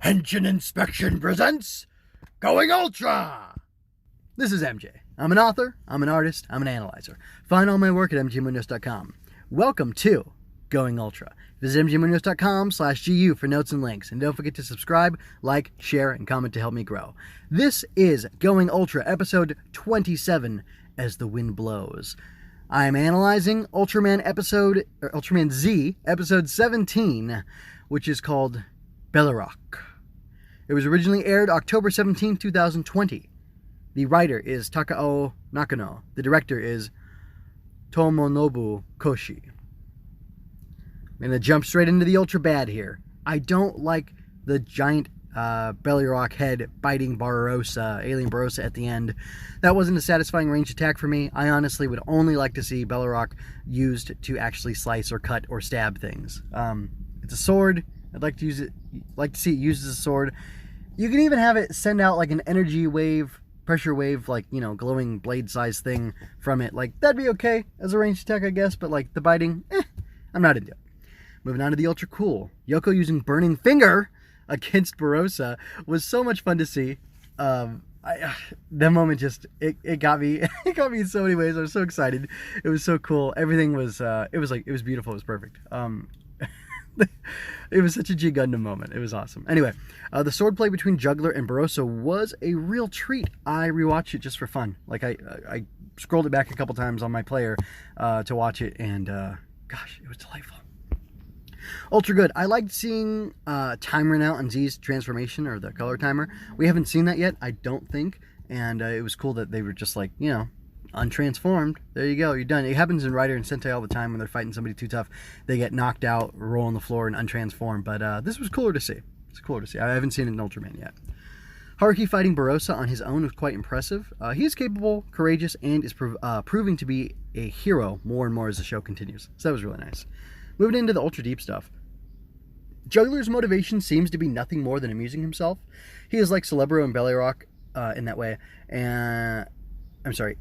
Henshin Inspection presents Going Ultra! This is MJ. I'm an author, I'm an artist, I'm an analyzer. Find all my work at mjmunoz.com. Welcome to Going Ultra. Visit mjmunoz.com/gu for notes and links. And don't forget to subscribe, like, share, and comment to help me grow. This is Going Ultra, episode 27, As the Wind Blows. I am analyzing Ultraman Z, episode 17, which is called Beliarok. It was originally aired October 17, 2020. The writer is Takao Nakano. The director is Tomonobu Koshi. I'm going to jump straight into the ultra bad here. I don't like the giant Beliarok head biting Barossa, alien Barossa at the end. That wasn't a satisfying ranged attack for me. I honestly would only like to see Beliarok used to actually slice or cut or stab things. It's a sword. I'd like to see it used as a sword. You can even have it send out like an energy wave, pressure wave, like, you know, glowing blade size thing from it. Like, that'd be okay as a ranged attack, I guess, but like the biting, I'm not into it. Moving on to the ultra cool. Yoko using Burning Finger against Barossa was so much fun to see. That moment just, it got me, it got me in so many ways. I was so excited. It was so cool. Everything was, it was beautiful. It was perfect. It was such a G Gundam moment. It was awesome. Anyway, the swordplay between Juggler and Barossa was a real treat. I rewatched it just for fun. Like, I scrolled it back a couple times on my player to watch it, and gosh, it was delightful. Ultra good. I liked seeing time run out on Z's transformation, or the color timer. We haven't seen that yet, I don't think, and it was cool that they were just like, you know, untransformed. There you go, you're done. It happens in Rider and Sentai all the time when they're fighting somebody too tough. They get knocked out, roll on the floor, and untransform. But this was cooler to see. It's cooler to see. I haven't seen it in Ultraman yet. Haruki fighting Barossa on his own was quite impressive. He is capable, courageous, and is proving to be a hero more and more as the show continues. So that was really nice. Moving into the ultra deep stuff. Juggler's motivation seems to be nothing more than amusing himself. He is like Celebro and Beliarik in that way, and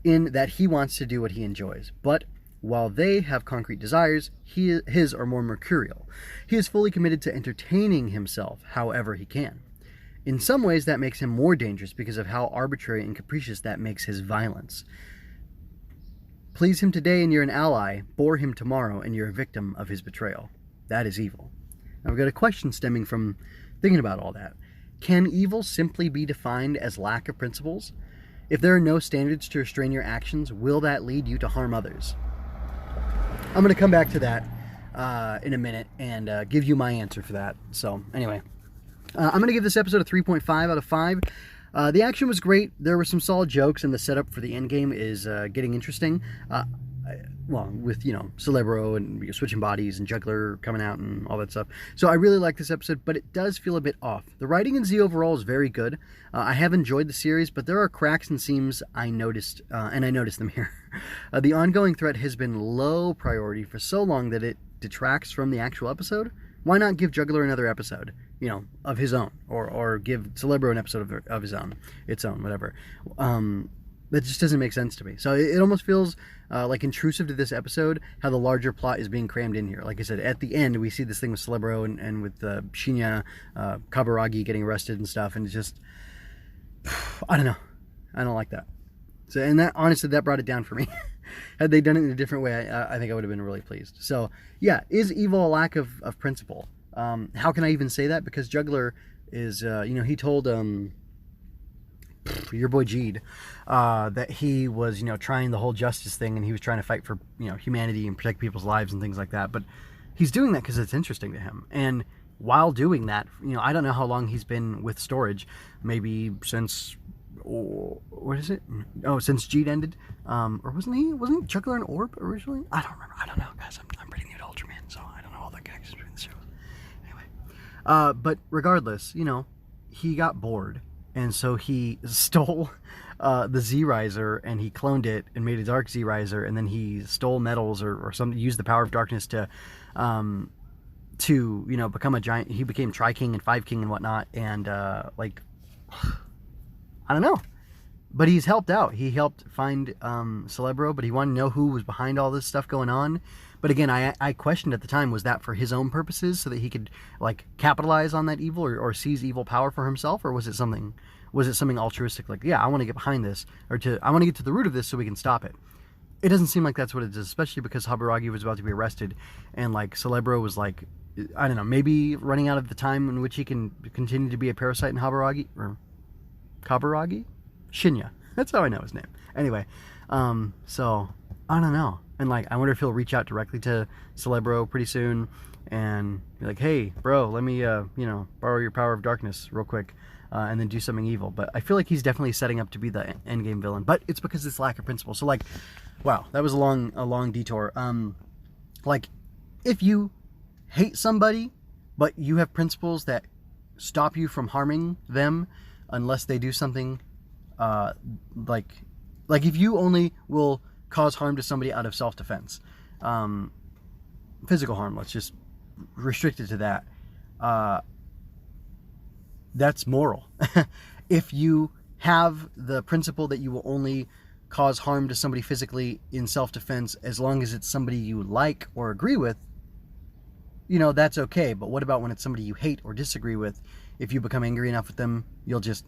in that he wants to do what he enjoys. But while they have concrete desires, his are more mercurial. He is fully committed to entertaining himself however he can. In some ways, that makes him more dangerous because of how arbitrary and capricious that makes his violence. Please him today and you're an ally. Bore him tomorrow and you're a victim of his betrayal. That is evil. Now, I've got a question stemming from thinking about all that. Can evil simply be defined as lack of principles? If there are no standards to restrain your actions, will that lead you to harm others? I'm going to come back to that in a minute and give you my answer for that. So, anyway, I'm going to give this episode a 3.5 out of 5. The action was great. There were some solid jokes, and the setup for the endgame is getting interesting. Well, with, you know, Celebro and switching bodies and Juggler coming out and all that stuff. So I really like this episode, but it does feel a bit off. The writing in Z overall is very good. I have enjoyed the series, but there are cracks and seams I noticed, and I noticed them here. The ongoing threat has been low priority for so long that it detracts from the actual episode. Why not give Juggler another episode, you know, of his own, or give Celebro an episode of his own, its own, whatever. That just doesn't make sense to me. So it almost feels like intrusive to this episode how the larger plot is being crammed in here. Like I said, at the end, we see this thing with Celebro and with Shinya Kaburagi getting arrested and stuff, and it's just, I don't know. I don't like that. So, and that, honestly, that brought it down for me. Had they done it in a different way, I think I would have been really pleased. So, yeah, is evil a lack of principle? How can I even say that? Because Juggler is, you know, he told your boy Jeed that he was, you know, trying the whole justice thing, and he was trying to fight for, you know, humanity and protect people's lives and things like that. But he's doing that because it's interesting to him. And while doing that, you know, I don't know how long he's been with Storage. Maybe since, what is it? Oh, since Jeed ended. Or wasn't Juggler an Orb originally? I don't remember. I don't know, guys. I'm pretty new to Ultraman, so I don't know all the connections between the shows. Anyway, but regardless, you know, he got bored. And so he stole the Z-Riser, and he cloned it and made a Dark Z-Riser, and then he stole metals or something, used the power of darkness to you know, become a giant. He became Tri-King and Five-King and whatnot, and like, I don't know. But he's helped out. He helped find Celebro, but he wanted to know who was behind all this stuff going on. But again, I questioned at the time, was that for his own purposes so that he could like capitalize on that evil or seize evil power for himself, or was it something altruistic, like, yeah, I want to get behind this, or I want to get to the root of this so we can stop it. It doesn't seem like that's what it is, especially because Haburagi was about to be arrested, and like Celebro was like, I don't know, maybe running out of the time in which he can continue to be a parasite in Haburagi, or Kaburagi? Shinya. That's how I know his name. Anyway, so I don't know. And like, I wonder if he'll reach out directly to Celebro pretty soon and be like, hey, bro, let me, borrow your power of darkness real quick, and then do something evil. But I feel like he's definitely setting up to be the endgame villain. But it's because it's lack of principle. So like, wow, that was a long detour. Like, if you hate somebody, but you have principles that stop you from harming them unless they do something, like if you only will cause harm to somebody out of self-defense, physical harm, let's just restrict it to that, that's moral. If you have the principle that you will only cause harm to somebody physically in self-defense as long as it's somebody you like or agree with, that's okay. But what about when it's somebody you hate or disagree with? If you become angry enough with them, you'll just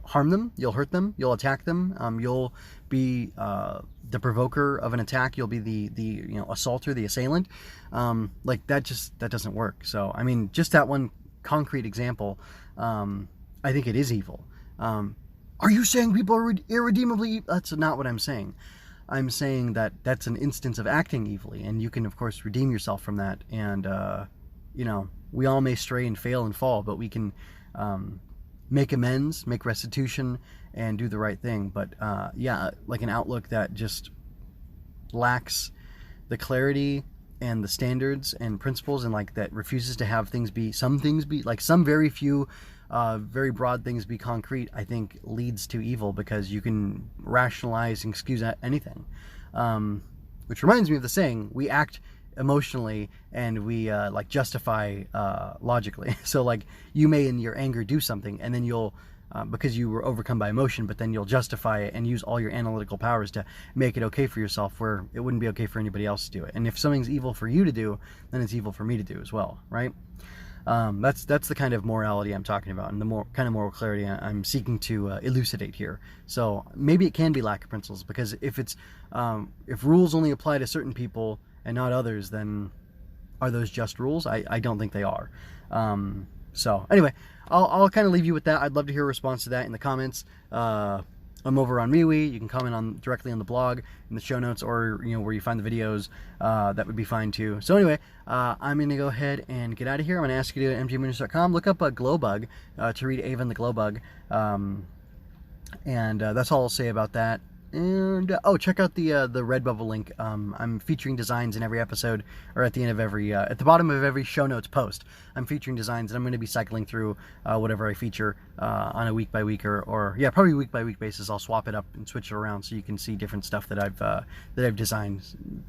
harm them, you'll hurt them, you'll attack them, you'll be the provoker of an attack, you'll be the assaulter, the assailant. Like, that doesn't work. So I mean, just that one concrete example, I think it is evil. Are you saying people are irredeemably evil? That's not what I'm saying. I'm saying that that's an instance of acting evilly, and you can of course redeem yourself from that. And we all may stray and fail and fall, but we can make amends, make restitution, and do the right thing. But yeah, like an outlook that just lacks the clarity and the standards and principles, and like that refuses to have some things be like some very few very broad things be concrete, I think leads to evil, because you can rationalize and excuse anything. Which reminds me of the saying, we act emotionally and we like justify logically. So like, you may in your anger do something, and then you'll because you were overcome by emotion, but then you'll justify it and use all your analytical powers to make it okay for yourself, where it wouldn't be okay for anybody else to do it. And if something's evil for you to do, then it's evil for me to do as well, right? That's the kind of morality I'm talking about, and the kind of moral clarity I'm seeking to elucidate here. So maybe it can be lack of principles, because if rules only apply to certain people and not others, then are those just rules? I don't think they are. So anyway, I'll kind of leave you with that. I'd love to hear a response to that in the comments. I'm over on MeWe. You can comment directly on the blog, in the show notes, or where you find the videos. That would be fine too. So anyway, I'm going to go ahead and get out of here. I'm going to ask you to go to mjmooners.com, look up a Glowbug to read Ava and the Glowbug, and that's all I'll say about that. And check out the Redbubble link. I'm featuring designs in every episode, or at the end of every at the bottom of every show notes post. I'm featuring designs, and I'm going to be cycling through whatever I feature on a week by week or probably week by week basis. I'll swap it up and switch it around so you can see different stuff that I've designed.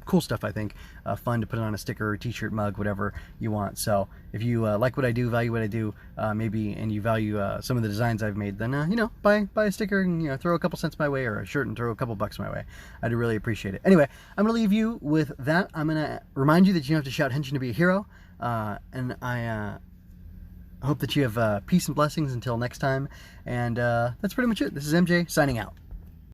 Cool stuff, I think. Fun to put on a sticker, or t-shirt, mug, whatever you want. So if you like what I do, value what I do, and you value some of the designs I've made, then buy a sticker and throw a couple cents my way, or a shirt and throw a couple bucks my way. I'd really appreciate it. Anyway, I'm going to leave you with that. I'm going to remind you that you don't have to shout Henshin to be a hero, and I hope that you have peace and blessings until next time, and that's pretty much it. This is MJ signing out.